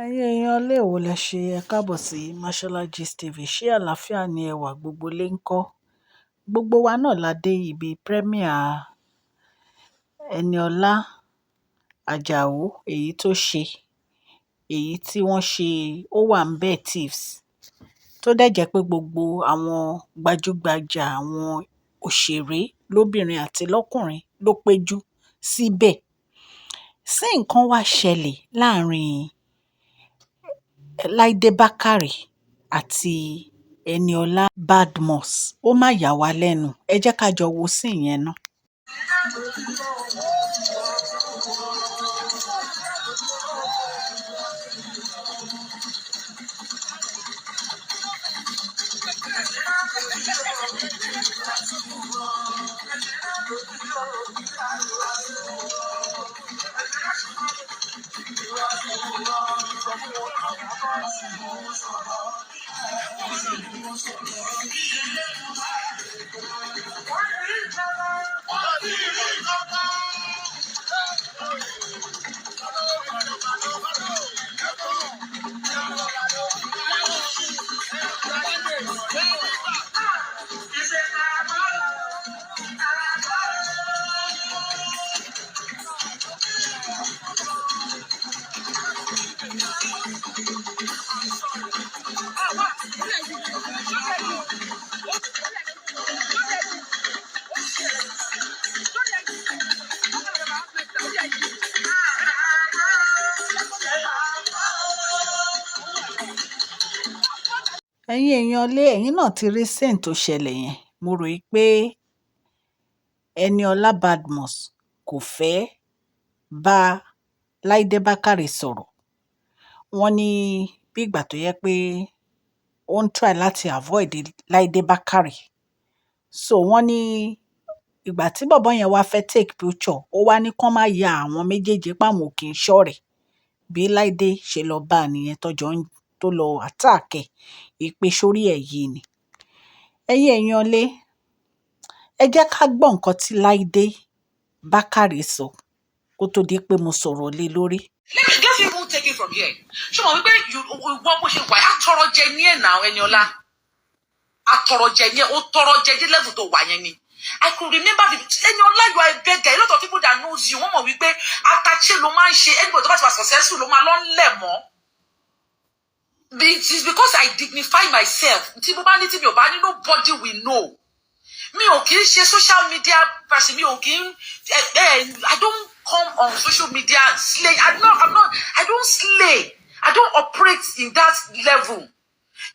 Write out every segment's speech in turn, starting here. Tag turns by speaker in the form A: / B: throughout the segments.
A: Ẹ̀yin èèyàn ilé èwo lẹ ṣe ẹ káàbọ̀ sí Mashola Gist TV. Ṣé àlàáfíà ni ẹ wà? Gbogbo lé ń kọ́? Gbogbo wa náà la dé ibi premier Eniola Ajao èyí tó ṣe, èyí tí wọ́n ṣe ó wà ń bẹ́ẹ̀ thieves tó dẹ̀ jẹ́ pé gbogbo àwọn gbajúgbajà àwọn òṣèré lóbìnrin àti lọ́kùnrin ló péjú síbẹ̀. Sí nǹkan wá ṣẹlẹ̀ láàrin Láìdé Bákàrè àti Eniola Badmus. Ó má yà wá lẹ́nu. Ẹ jẹ́ ká jọ wo sí ìyẹn náà. Ẹ̀yin èèyàn ilé, ẹ̀yin náà ti rí scene tó ṣẹlẹ̀ yẹn. Mo rò í pé Eniola Badmus kò fẹ́ bá Láìdé Bákàrè sọ̀rọ̀. Wọ́n ní bí ìgbà tó yẹ pé ó ń try láti avoid Láìdé Bákàrè. So wọ́n ní ìgbà tí bọ̀bọ́ yẹn wá fẹ́ take picture, ó wá ní kán má ya àwọn méjèèjì páwọn ò kì í ṣọ̀rẹ́. Bí Láìdé ṣe lọ bá a nìyẹn tó lọ attack ẹ̀, ìpè sórí ẹ̀ yìí ni. Ẹ̀yin èèyàn ilé, ẹ jẹ́ ká gbọ́ nǹkan tí Láìdé Bákàrè sọ kó tó di pé mo sọ̀rọ̀ lé lórí.
B: Let's even take it from here. Ṣé mo wípé ìwọ bó ṣe wà àtọrọ jẹ ní ẹ̀ náà Eniola? Àtọrọ jẹ ní ẹ̀, ó tọrọ jẹ dé level tó wà yẹn ni. I could remember Eniola, you are a beggar. A lot of people that knows you, wọ́n mọ̀ wípé atache ló máa ń ṣe, anybody tó bá ti wà successful ló máa lọ ń lẹ̀ mọ́. It is because I dignify myself. Tí mo bá ní tí mi ò bá ní, nobody will know. Mi ò kì í ṣe social media person. Mi ò kì í I don't come on social media slay. I don't slay. I don't operate in that level.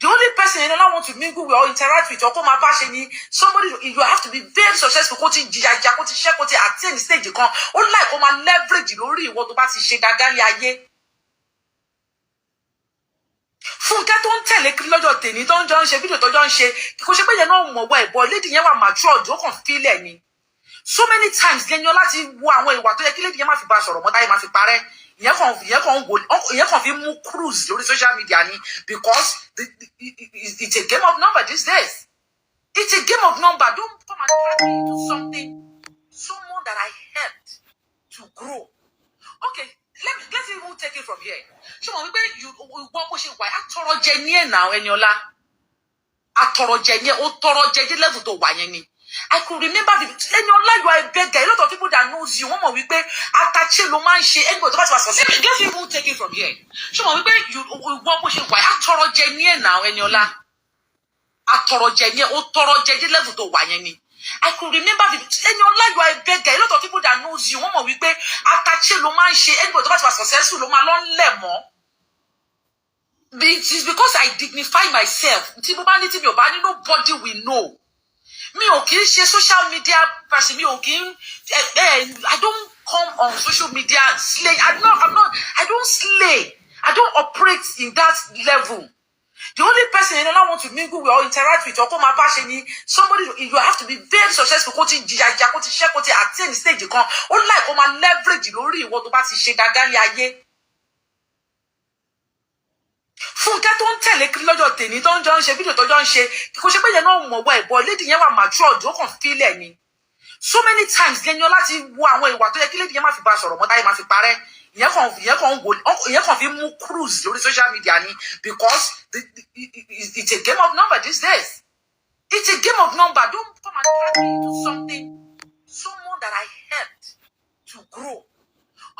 B: The only person Eniola want to mingle with or interact with or come and pass any somebody, you have to be very successful. Kó ti jìyàjà, kó ti ṣe, kó ti attain stage kan. Ó like kó máa leverage lórí ìwọ tó bá ti ṣe dáadáa ní ayé. Fúnkẹ́ tó ń tẹ̀lé kiri lọ́jọ́ tèmi tó ń jọ ń ṣe fídíò tó jọ ń ṣe kò ṣe pé yẹn náà mọ̀ wá ẹ̀bọ̀ lady yẹn wà matured ó kàn fílẹ̀ ni. So many times Eniola láti wo àwọn ìwà tó yẹ kí lady yẹn má fi bá sọ̀rọ̀ mọ́ táyé má fi parẹ́. Ìyẹn kàn fi mú cruise lórí social media ni because it's a game of number these days. It's a game of number. Don't come and try me into something. Someone that I helped to grow. Okay, let's even take it from here. Ṣé mo wípé ìwọ bó ṣe wà àtọrọ jẹ ní ẹ̀ náà Eniola? Àtọrọ jẹ ní ẹ̀, ó tọrọ jẹ dé level tó wà yẹn ni. I could remember Eniola, you are a beggar. A lot of people that knows you, wọ́n mọ̀ wípé atache ló máa ń ṣe, anybody tó bá ti wà successful. Let's even take it from here. Ṣé mo wípé ìwọ bó ṣe wà àtọrọ jẹ ní ẹ̀ náà Eniola? Àtọrọ jẹ ní ẹ̀, ó tọrọ jẹ dé level tó wà yẹn ni. I could remember Eniola, you are a beggar. A lot of people that knows you, wọ́n mọ̀ wípé atache ló máa ń ṣe, anybody tó bá ti wà successful ló máa lọ ń lẹ̀ mọ́. It is because I dignify myself. Tí mo bá ní tí mi ò bá ní, nobody will know. Mi ò kì í ṣe social media person. Mi ò kì í I don't come on social media slay. I don't slay. I don't operate in that level. The only person Eniola want to mingle with or interact with or come and pass any somebody, you have to be very successful. Kó ti jìyàjà, kó ti ṣe, kó ti attain stage kan. Ó like kó máa leverage lórí ìwọ tó bá ti ṣe dáadáa ní ayé. Fúnkẹ́ tó ń tẹ̀lé kiri lọ́jọ́ tèmi tó ń jọ ń ṣe fídíò tó jọ ń ṣe kò ṣe pé yẹn náà mọ̀ wá ẹ̀bọ̀ lady yẹn wà matured ó kàn fílẹ̀ ni. So many times Eniola láti wo àwọn ìwà tó yẹ kí lady yẹn má fi bá sọ̀rọ̀ mọ́ táyé má fi parẹ́. ìyẹn kàn fi mú cruise lórí social media ni because it's a game of number these days. It's a game of number. Don't come and drag me into something. Someone that I helped to grow.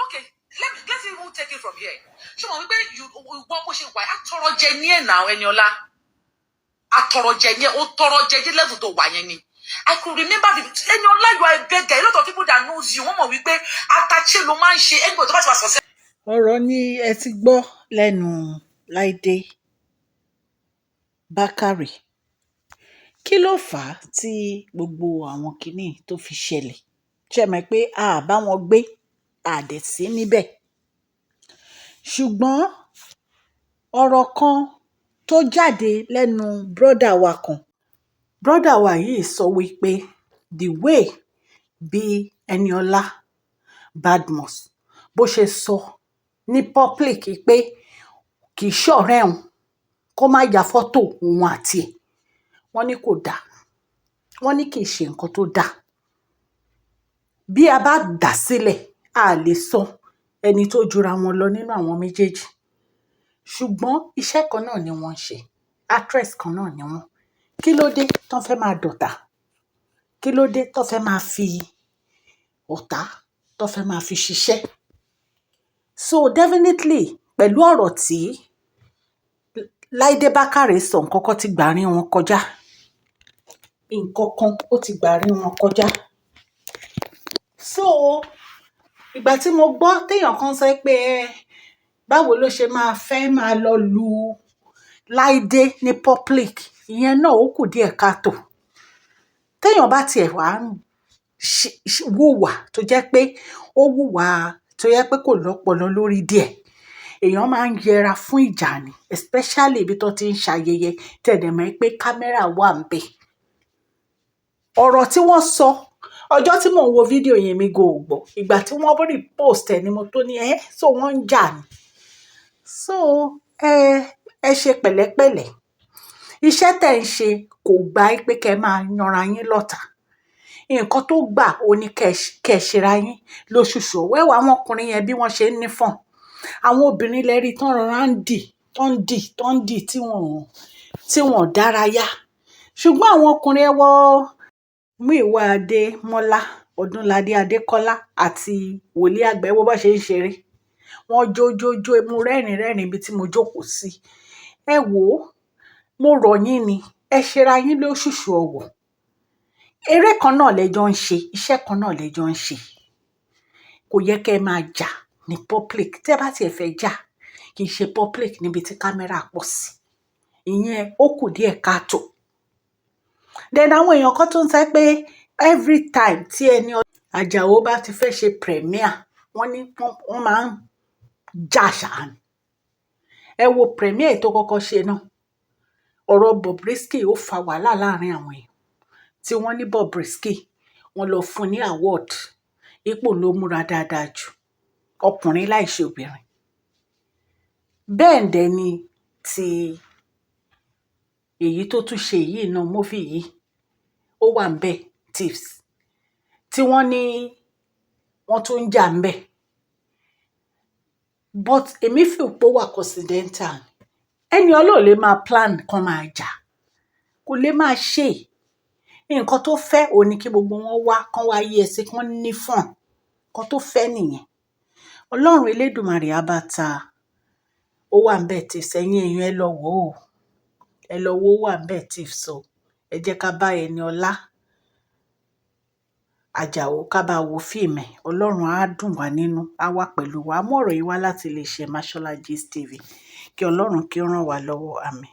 B: Okay, let's even take it from here. Ṣé mo wípé ìwọ bó ṣe wà àtọrọjẹ ní ẹ̀ náà Ẹniọlá. Àtọrọjẹ yẹn ó tọrọjẹ dé level tó wà yẹn ni. I could remember Ẹniọlá, you are a beggar. A lot of people that knows you wọ́n mọ̀ wípé atache ló máa ń ṣe anybody tó bá ti wà sọ̀sẹ́.
A: Ọ̀rọ̀ ni ẹ ti gbọ́ lẹ́nu Láìdé Bákàrè. Kí ló fà á tí gbogbo àwọn kinní tó fi ṣẹlẹ̀? Ṣé ẹ mọ̀ pé a bá wọn gbé àdẹ̀ sí níbẹ̀? Ṣùgbọ́n ọ̀rọ̀ kan tó jáde lẹ́nu brọ́dà wa kan. Brọ́dà wa yìí sọ wípé the way bí Ẹniọlá Badmus bó ṣe sọ ní public pé kì í ṣọ̀rẹ́ òun kó má ya fọ́tò òun àti ẹ̀. Wọ́n ní kò dáa. Wọ́n ní kì í ṣe nǹkan tó dáa. Bí a bá dà sílẹ̀, a lè sọ ẹni tó jura wọn lọ nínú àwọn méjèèjì. Ṣùgbọ́n iṣẹ́ kan náà ni wọ́n ń ṣe. Actress kan náà ni wọ́n. Kí ló dé tán fẹ́ máa dọ̀tá? Kí ló dé tán fẹ́ máa fi ọ̀tá tán fẹ́ máa fi ṣiṣẹ́? So definitely pẹ̀lú ọ̀rọ̀ tí Láìdé Bákàrè sọ, nǹkan kan ti gbà rín wọn kọjá. Nǹkan kan ó ti gbà rín wọn kọjá. So ìgbà tí mo gbọ́ téèyàn kan sọ pé báwo ló ṣe máa fẹ́ máa lọ lu Láìdé ní public, ìyẹn náà ó kù díẹ̀ káàtó. Téèyàn bá tiẹ̀ wá wùwà tó jẹ́ pé ó wùwà tó jẹ́ pé kò lọ́pọlọ lórí díẹ̀, èèyàn máa ń yẹra fún ìjà ni, especially ibi tó ti ń ṣayẹyẹ tẹ̀dẹ̀ mọ́ pé kámẹ́rà wà ń bẹ̀. Ọ̀rọ̀ tí wọ́n sọ ọjọ́ tí mò ń wo fídíò yẹn mi go gbọ́, ìgbà tí wọ́n repost ẹ̀ ni mo tó ní so wọ́n ń jà ni. So ẹ ṣe pẹ̀lẹ́pẹ̀lẹ́. Iṣẹ́ tẹ̀ ń ṣe kò gbà pé kẹ́ máa yanra yín lọ́tà. Nǹkan tó gbà ó ní kẹ́ ṣera yín lóṣooṣù. Wẹ́wà àwọn ọkùnrin yẹn bí wọ́n ṣe ń ní fọ̀n. Àwọn obìnrin lẹ́rí tán rọra ń dì tí wọ́n dárayá. Ṣùgbọ́n àwọn ọkùnrin ẹ wọ Múyìwá Adémọ́lá, Ọdúnladé Adékọ́lá àti Wòlíì Àgbà, ẹ wo bá ṣe ń ṣeré. Wọ́n jójójó mo rẹ́rìn ibi tí mo jókòó sí. Ẹ wò ó, mo rọ̀ yín ni, ẹ ṣera yín lóṣooṣù ọwọ̀. Eré kan náà lẹ́jọ́ ń ṣe, iṣẹ́ kan náà lẹ́jọ́ ń ṣe. Kò yẹ kẹ́ máa jà ní public. Tẹ́ bá tiẹ̀ fẹ́ jà, kì í ṣe public níbi tí kámẹ́rà pọ̀ sí. Ìyẹn ó kù díẹ̀ káàtó. Then àwọn èèyàn kan tó ń sọ pé every time tí Àjàó bá ti fẹ́ ṣe premiere, wọ́n ní wọ́n máa ń jà ṣáà ni. Ẹ wo premiere tó kọ́kọ́ ṣe náà. Ọ̀rọ̀ Bobrisky ó fa wàhálà láàrin àwọn èèyàn. Tí wọ́n ní Bobrisky, wọ́n lọ fún ní award. Ipò ló múra dáadáa jù. Ọkùnrin láì ṣe obìnrin. Bẹ́ẹ̀ dẹ̀ ni ti èyí tó tún ṣe yìí náà, movie yìí. Ó wà ń bẹ̀, Thieves. Tí wọ́n ní wọ́n tún ń jà ń bẹ̀. But èmi feel pé ó wà coincidental. Ẹniọlá ò lè máa plan kan máa jà. Kò lè máa ṣe. Nǹkan tó fẹ́ òun ni kí gbogbo wọn wá kán wá yí ẹsẹ̀ kán ní fun. Nǹkan tó fẹ́ nìyẹn. Ọlọ́run Elédùmarè á bá ta. Ó wà ń bẹ̀ Thieves. Ẹ̀yin èèyàn ẹ lọ wò ó. Ẹ lọ wò ó wà ń bẹ̀ Thieves. So ẹ jẹ́ ká bá Ẹniọlá Àjàó ká bá wo fíìmù ẹ̀. Ọlọ́run á dùn wá nínú, á wà pẹ̀lú wa. Mú ọ̀rọ̀ yìí wá láti iléeṣẹ́ Mashola Gist TV. Kí Ọlọ́run kí ó ràn wá lọ́wọ́. Àmín.